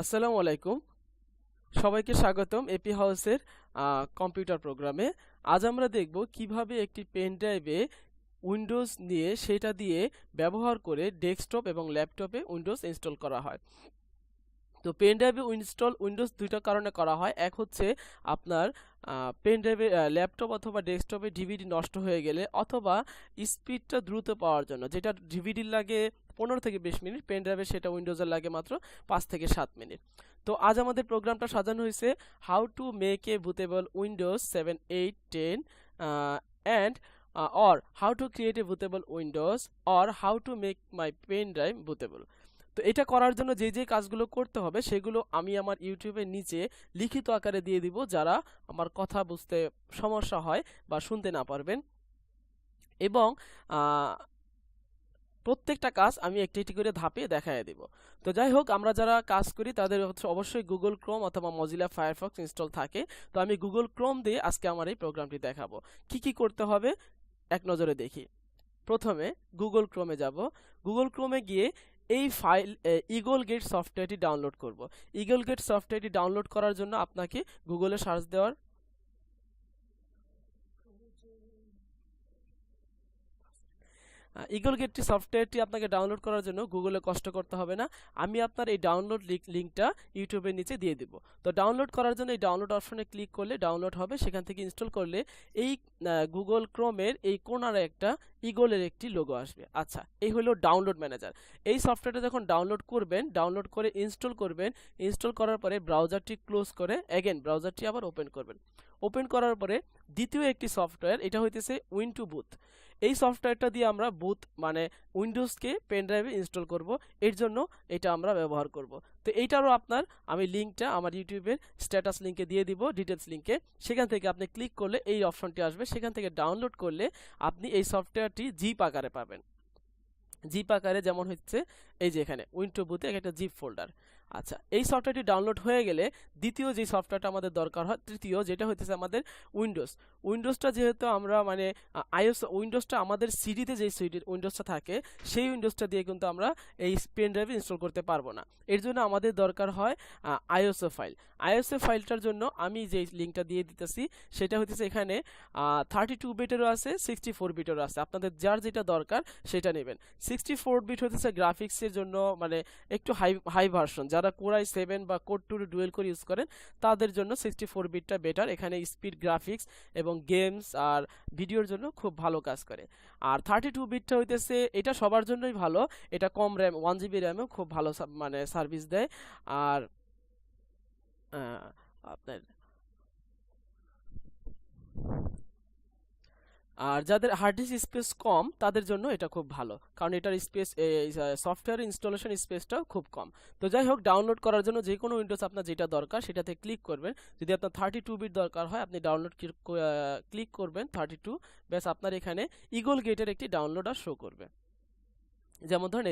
আসসালামু আলাইকুম। সবাইকে স্বাগতম এপি হাউসের কম্পিউটার প্রোগ্রামে। আজ আমরা দেখব কিভাবে একটি পেন ড্রাইভে উইন্ডোজ নিয়ে সেটা দিয়ে ব্যবহার করে ডেস্কটপ এবং ল্যাপটপে উইন্ডোজ ইনস্টল করা হয়। তো পেন ড্রাইভে উইন্ডোজ দুইটা কারণে করা হয়। এক হচ্ছে আপনার পেন ড্রাইভে ল্যাপটপ অথবা ডেস্কটপে ডিভিডি নষ্ট হয়ে গেলে অথবা স্পিডটা দ্রুত পাওয়ার জন্য, যেটা ডিভিডির লাগে 15 থেকে 20 মিনিট, পেন ড্রাইভে সেটা উইন্ডোজের লাগে মাত্র 5 থেকে 7 মিনিট। তো আজ আমাদের প্রোগ্রামটা সাজানো হয়েছে how to make a bootable Windows 7, 8, 10 and or how to create a bootable Windows or how to make my pen drive bootable। তো এটা করার জন্য যে যে কাজগুলো করতে হবে সেগুলো আমি আমার ইউটিউবের নিচে লিখিত আকারে দিয়ে দিব, যারা আমার কথা বুঝতে সমস্যা হয় বা শুনতে না পারবেন। এবং প্রত্যেকটা কাজ আমি একটি একটি করে ধাপে দেখায় দেব। তো যাই হোক, আমরা যারা কাজ করি তাদের হচ্ছে অবশ্যই গুগল ক্রোম অথবা মজিলা ফায়ারফক্স ইনস্টল থাকে। তো আমি গুগল ক্রোম দিয়ে আজকে আমার এই প্রোগ্রামটি দেখাবো। কি কি করতে হবে এক নজরে দেখি। প্রথমে গুগল ক্রোমে যাব। গুগল ক্রোমে গিয়ে এই ফাইল ইগল গেট সফটওয়্যারটি ডাউনলোড করব। ইগল গেট সফটওয়্যারটি ডাউনলোড করার জন্য আপনাকে গুগলে সার্চ দেওয়ার ইগল গেটটি সফটওয়্যারটি আপনাকে ডাউনলোড করার জন্য গুগলে কষ্ট করতে হবে না। আমি আপনার এই ডাউনলোড লিঙ্কটা ইউটিউবের নিচে দিয়ে দিব। তো ডাউনলোড করার জন্য এই ডাউনলোড অপশনে ক্লিক করলে ডাউনলোড হবে। সেখান থেকে ইনস্টল করলে এই গুগল ক্রোমের এই কোণারে একটা ইগলের একটি লোগো আসবে। আচ্ছা, এই হলো ডাউনলোড ম্যানেজার। এই সফটওয়্যারটা যখন ডাউনলোড করবেন, ডাউনলোড করে ইনস্টল করবেন, ইনস্টল করার পরে ব্রাউজারটি ক্লোজ করে এগেন ব্রাউজারটি আবার ওপেন করবেন। ওপেন করার পরে দ্বিতীয় একটি সফটওয়্যার, এটা হইতেছে উইন্টু বুথ। এই সফটওয়্যারটা দিয়ে আমরা বুথ মানে উইন্ডোজকে পেন ড্রাইভে ইনস্টল করব, এর জন্য এটা আমরা ব্যবহার করব। তো এইটারও আপনার আমি লিঙ্কটা আমার ইউটিউবের স্ট্যাটাস লিঙ্কে দিয়ে দিব, ডিটেলস লিঙ্কে। সেখান থেকে আপনি ক্লিক করলে এই অপশনটি আসবে, সেখান থেকে ডাউনলোড করলে আপনি এই সফটওয়্যারটি জিপ আকারে পাবেন। জিপ আকারে যেমন হচ্ছে এই যে এখানে উইন্ডো বুথে একটা জিপ ফোল্ডার। আচ্ছা, এই সফটওয়্যারটি ডাউনলোড হয়ে গেলে দ্বিতীয় যে সফটওয়্যারটা আমাদের দরকার হয়, তৃতীয়, যেটা হচ্ছে আমাদের উইন্ডোজটা যেহেতু আমরা মানে আইওএস উইন্ডোজটা আমাদের সিডিতে যে উইন্ডোজটা থাকে সেই উইন্ডোজটা দিয়ে কিন্তু আমরা এই পেন ড্রাইভে ইনস্টল করতে পারবো না। এর জন্য আমাদের দরকার হয় আইওএসও ফাইল। আইওএসও ফাইলটার জন্য আমি যে লিঙ্কটা দিয়ে দিতেছি সেটা হচ্ছে এখানে 32 বিটেরও আছে, 64 বিটেরও আছে। আপনাদের যার যেটা দরকার সেটা নেবেন। 64 বিট হচ্ছে গ্রাফিক্সের জন্য মানে একটু হাই ভার্সন, যারা কোরাই 7 বা কোর 2 ডুয়েল কোর ইউজ করেন তাদের জন্য 64 বিটটা বেটার। এখানে স্পিড, গ্রাফিক্স এবং গেমস আর ভিডিওর জন্য খুব ভালো কাজ করে। আর 32 বিটটা হইতেছে এটা সবার জন্যই ভালো। এটা কম র্যাম, 1 জিবি র্যামেও খুব ভালো মানে সার্ভিস দেয়। আর আপনার আর যাদের হার্ড ডিস্ক স্পেস কম তাদের জন্য এটা খুব ভালো, কারণ এটার স্পেস সফটওয়্যার ইনস্টলেশন স্পেসটাও খুব কম। তো যাই হোক, ডাউনলোড করার জন্য যে কোনো উইন্ডোজ আপনার যেটা দরকার সেটাতে ক্লিক করবেন। যদি আপনার 32 বিট দরকার হয় আপনি ডাউনলোড ক্লিক করবেন 32, ব্যাস আপনার এখানে ইগল গেটের একটি ডাউনলোডার শো করবে। যেমন ধরেন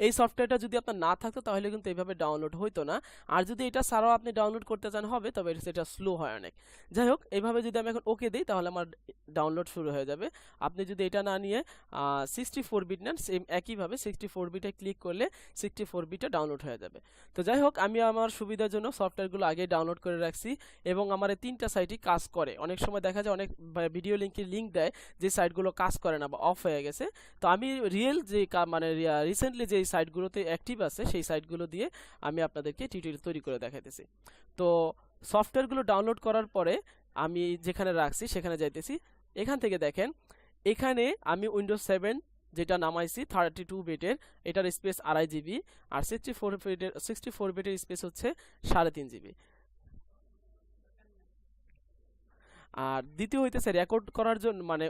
এই সফটওয়্যারটা যদি আপনার না থাকতো তাহলে কিন্তু এইভাবে ডাউনলোড হইতো না। আর যদি এটা ছাড়াও আপনি ডাউনলোড করতে চান হবে, তবে সেটা স্লো হয় অনেক। যাই হোক, এইভাবে যদি আমি এখন ওকে দিই তাহলে আমার ডাউনলোড শুরু হয়ে যাবে। আপনি যদি এটা না নিয়ে 64 বিট নেন, সেম একইভাবে 64 বিটে ক্লিক করলে 64 বিটে ডাউনলোড হয়ে যাবে। তো যাই হোক, আমি আমার সুবিধার জন্য সফটওয়্যারগুলো আগে ডাউনলোড করে রাখছি এবং আমার এই তিনটা সাইটই কাজ করে। অনেক সময় দেখা যায় অনেক ভিডিও লিঙ্ক দেয় যে সাইটগুলো কাজ করে না বা অফ হয়ে গেছে। তো আমি রিয়েল যে মানে রিসেন্টলি যে সাইটগুলোতে অ্যাক্টিভ আছে সেই সাইটগুলো দিয়ে আমি আপনাদেরকে টিউটোরিয়াল তৈরি করে দেখাইতেছি। তো সফটওয়্যারগুলো ডাউনলোড করার পরে আমি যেখানে রাখছি সেখানে যাইতেছি। এখান থেকে দেখেন, এখানে আমি উইন্ডোজ 7 যেটা নামাইছি 32 বিটের, এটার স্পেস 2.5 জিবি। আর 64 বিটের স্পেস হচ্ছে 3.5 জিবি। আর দ্বিতীয় হইতেছে রেকর্ড করার জন্য মানে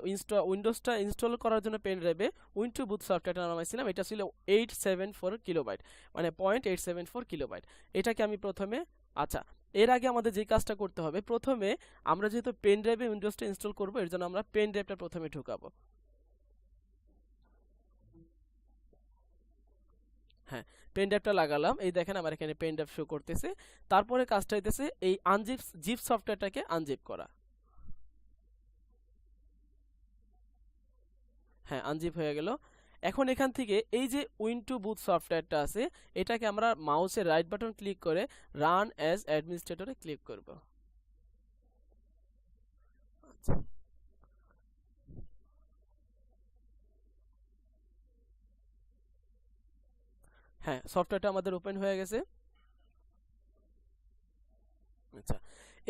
উইন্ডোজটা ইনস্টল করার জন্য পেন ড্রাইভে উইন্টু বুথ সফটওয়্যারটা নামাইছিলাম। এটা ছিল 874 কিলোবাইট, মানে 0.874 কিলোবাইট। এটাকে আমি প্রথমে, আচ্ছা, এর আগে আমাদের যে কাজটা করতে হবে, প্রথমে আমরা যেহেতু পেন ড্রাইভে উইন্ডোজটা ইনস্টল করব এর জন্য আমরা পেন ড্রাইভটা প্রথমে ঢুকাবো। হ্যাঁ, পেন ড্রাইভটা লাগালাম, এই দেখেন আমার এখানে পেন ড্রাইভ শো করতেছে। তারপরে কাজটা হইতেছে এই জিপ সফটওয়্যারটাকে আনজিপ করা। হ্যাঁ, আনজিপ হয়ে গেল। এখন এখান থেকে এই যে উইন টু বুট সফটওয়্যারটা আছে, এটাকে আমরা মাউসের রাইট বাটন ক্লিক করে রান অ্যাজ অ্যাডমিনিস্ট্রেটরে ক্লিক করব। আচ্ছা, হ্যাঁ, সফটওয়্যারটা আমাদের ওপেন হয়ে গেছে। আচ্ছা,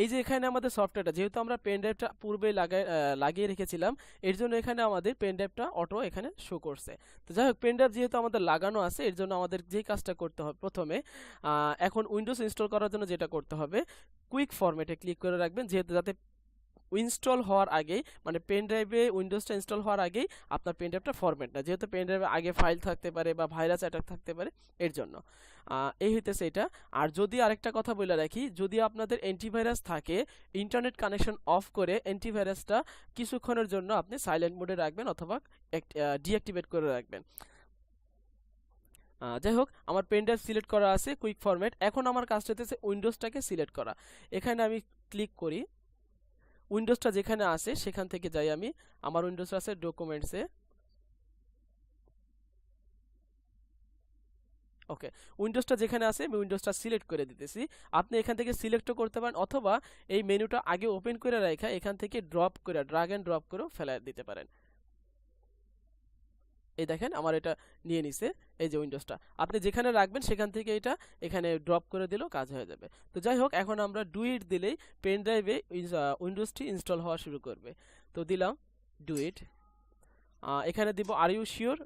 এই যে এখানে আমাদের সফটওয়্যারটা, যেহেতু আমরা পেন ড্রাইভটা পূর্বে লাগিয়ে রেখেছিলাম, এর জন্য এখানে আমাদের পেন ড্রাইভটা অটো এখানে শো করছে। তো যাই হোক, পেন ড্রাইভ যেহেতু আমাদের লাগানো আছে, এর জন্য আমাদের যেই কাজটা করতে হবে প্রথমে, এখন উইন্ডোজ ইনস্টল করার জন্য যেটা করতে হবে, কুইক ফরম্যাটে ক্লিক করে রাখবেন, যেহেতু যাতে ইনস্টল হওয়ার আগেই, মানে পেন ড্রাইভে উইন্ডোজটা ইনস্টল হওয়ার আগেই আপনার পেন ড্রাইভটা ফরম্যাট না, যেহেতু পেন ড্রাইভে আগে ফাইল থাকতে পারে বা ভাইরাস অ্যাটাক থাকতে পারে, এর জন্য এই হইতেছে এটা। আর যদি আরেকটা কথা বলে রাখি, যদি আপনাদের অ্যান্টিভাইরাস থাকে, ইন্টারনেট কানেকশন অফ করে অ্যান্টিভাইরাসটা কিছুক্ষণের জন্য আপনি সাইলেন্ট মোডে রাখবেন অথবা ডিঅ্যাক্টিভেট করে রাখবেন। যাই হোক, আমার পেন ড্রাইভ সিলেক্ট করা আছে কুইক ফরম্যাট। এখন আমার কাজটা হচ্ছে উইন্ডোজটাকে সিলেক্ট করা। এখানে আমি ক্লিক করি, উইন্ডোজটা যেখানে আছে সেখান থেকে যাই আমি, আমার উইন্ডোজ আছে ডকুমেন্টসে। ওকে, উইন্ডোজটা যেখানে আছে আমি উইন্ডোজটা সিলেক্ট করে দিতেছি। আপনি এখান থেকে সিলেক্টও করতে পারেন অথবা এই মেনুটা আগে ওপেন করে রাখা এখান থেকে ড্রপ করে ড্রাগ এন্ড ড্রপ করেও ফেলে দিতে পারেন। এই দেখেন আমার এটা নিয়ে নিছে, এই যে উইন্ডোজটা আপনি যেখানে রাখবেন সেখান থেকে এটা এখানে ড্রপ করে দিলেও কাজ হয়ে যাবে। তো যাই হোক, এখন আমরা ডু ইট দিলেই পেন ড্রাইভে উইন্ডোজটি ইনস্টল হওয়া শুরু করবে। তো দিলাম ডু ইট, এখানে দিব are you sure,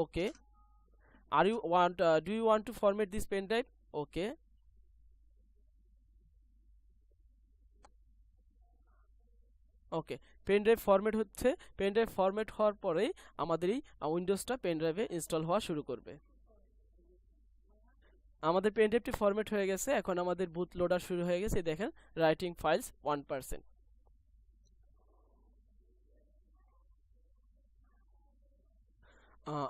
okay. Do you want to format this pen drive, okay. Okay, pen drive format হচ্ছে। পেন ড্রাইভ ফরম্যাট হওয়ার পরেই আমাদের এই উইন্ডোজটা পেন ড্রাইভে ইনস্টল হওয়া শুরু করবে। আমাদের পেন ড্রাইভটি ফরম্যাট হয়ে গেছে, এখন আমাদের বুট লোডার শুরু হয়ে গেছে। দেখেন রাইটিং ফাইলস 1%।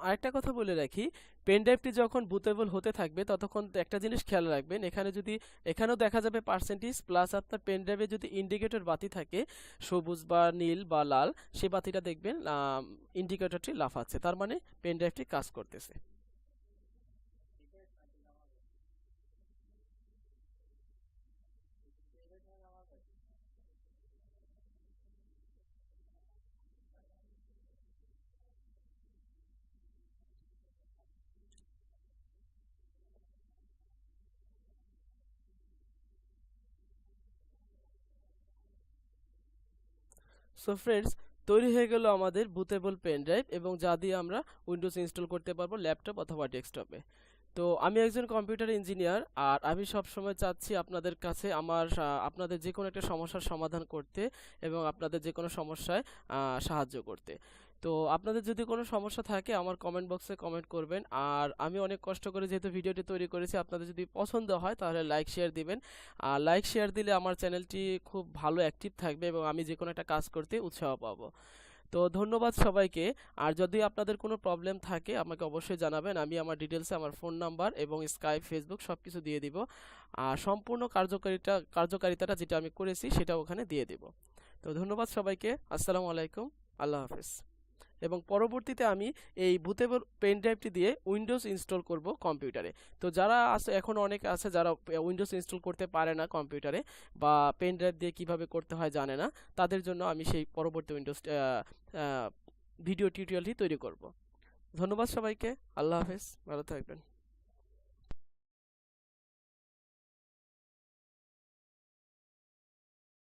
আরেকটা কথা বলে রাখি, পেন ড্রাইভটি যখন বুটেবল হতে থাকবে ততক্ষণ একটা জিনিস খেয়াল রাখবেন, এখানে যদি এখানেও দেখা যাবে পার্সেন্টেজ প্লাস, আপনার পেন ড্রাইভে যদি ইন্ডিকেটর বাতি থাকে সবুজ বা নীল বা লাল, সেই বাতিটা দেখবেন ইন্ডিকেটরটি লাফাচ্ছে, তার মানে পেন ড্রাইভটি কাজ করতেছে। সো ফ্রেন্ডস, তৈরি হয়ে গেল আমাদের বুটেবল পেন ড্রাইভ, এবং যা দিয়ে আমরা উইন্ডোজ ইনস্টল করতে পারবো ল্যাপটপ অথবা ডেস্কটপে। তো আমি একজন কম্পিউটার ইঞ্জিনিয়ার, আর আমি সব সময় চাচ্ছি আপনাদের কাছে আপনাদের যে কোনো একটা সমস্যার সমাধান করতে এবং আপনাদের যে কোনো সমস্যায় সাহায্য করতে। তো আপনাদের যদি কোনো সমস্যা থাকে আমার কমেন্ট বক্সে কমেন্ট করবেন। আর আমি অনেক কষ্ট করে যেহেতু ভিডিওটি তৈরি করেছি, আপনাদের যদি পছন্দ হয় তাহলে লাইক শেয়ার দিবেন। আর লাইক শেয়ার দিলে আমার চ্যানেলটি খুব ভালো অ্যাক্টিভ থাকবে এবং আমি যে কোনো একটা কাজ করতে উৎসাহ পাবো। তো ধন্যবাদ সবাইকে। আর যদি আপনাদের কোনো প্রবলেম থাকে আমাকে অবশ্যই জানাবেন, আমি আমার ডিটেলসে আমার ফোন নাম্বার এবং স্কাইপ ফেসবুক সব কিছু দিয়ে দিব। আর সম্পূর্ণ কার্যকারিতাটা যেটা আমি করেছি সেটা ওখানে দিয়ে দিব। তো ধন্যবাদ সবাইকে, আসসালামু আলাইকুম, আল্লাহ হাফেজ। এবং পরবর্তীতে আমি এই বুটেবল পেন ড্রাইভটি দিয়ে উইন্ডোজ ইনস্টল করব কম্পিউটারে। তো যারা আছে, এখন অনেক আছে যারা উইন্ডোজ ইনস্টল করতে পারে না কম্পিউটারে, বা পেন ড্রাইভ দিয়ে কিভাবে করতে হয় জানে না, তাদের জন্য আমি সেই পরবর্তী উইন্ডোজ ভিডিও টিউটোরিয়ালটি তৈরি করব। ধন্যবাদ সবাইকে, আল্লাহ হাফেজ, ভালো থাকবেন।